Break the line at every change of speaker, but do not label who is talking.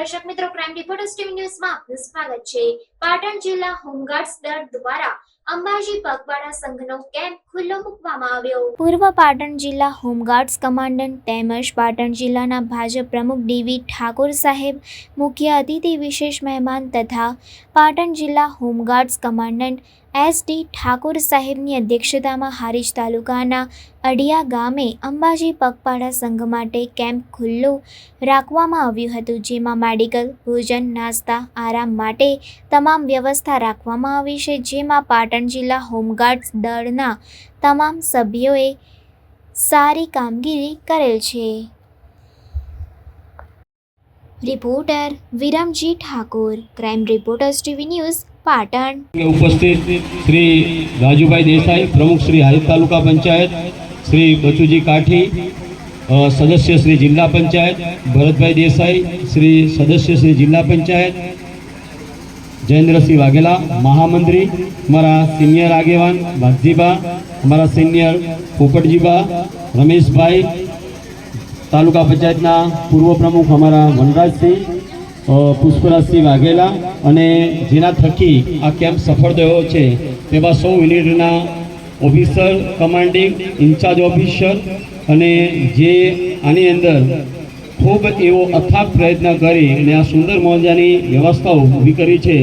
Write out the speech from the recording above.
દર્શક મિત્રો, crime reporters TV ન્યૂઝમાં આપનું સ્વાગત છે। પાટણ જિલ્લા હોમગાર્ડ્સ દળ દ્વારા અંબાજી પગપાળા સંઘનો કેમ્પ ખુલ્લો મૂકવામાં આવ્યો। પૂર્વ પાટણ જિલ્લા હોમગાર્ડ્સ કમાન્ડન્ટ તેમજ પાટણ જિલ્લાના ભાજપ પ્રમુખ ડીવી ઠાકોર સાહેબ મુખ્ય અતિથિ વિશેષ મહેમાન તથા પાટણ જિલ્લા હોમગાર્ડ્સ કમાન્ડન્ટ SD ઠાકોર સાહેબની અધ્યક્ષતામાં હારીજ તાલુકાના અડિયા ગામે અંબાજી પગપાળા સંઘ માટે કેમ્પ ખુલ્લો રાખવામાં આવ્યું હતું, જેમાં મેડિકલ, ભોજન, નાસ્તા, આરામ માટે તમામ વ્યવસ્થા રાખવામાં આવી છે, જેમાં પાટણ જિલ્લા હોમગાર્ડ્સ દળના તમામ સભ્યોએ સારી કામગીરી કરેલ છે। Reporter Viramji Thakor, crime reporters TV news, Patan.
उपस्थित श्री राजूभाई देसाई, प्रमुख श्री हारीज तालुका पंचायत, श्री बचूजी काठी, सदस्य श्री जिला पंचायत, भरतभाई देसाई, श्री सदस्य श्री जिला पंचायत, जयेंद्र सिंह वाघेला महामंत्री, हमारा सीनियर आगेवान भागजीबा, हमारा सीनियर पोपटजीबा, रमेश भाई, तालुका पंचायतना पूर्व प्रमुख हमारा वनराज सिंह, पुष्पराज सिंह वाघेला અને જેના થકી આ કેમ્પ સફળ થયો છે તેવા સૌ યુનિટના ઓફિસર, કમાન્ડિંગ ઇન્ચાર્જ ઓફિસર અને જે આની અંદર ખૂબ એવો અથાગ પ્રયત્ન કરી અને આ સુંદર મજાની વ્યવસ્થાઓ ઊભી કરી છે।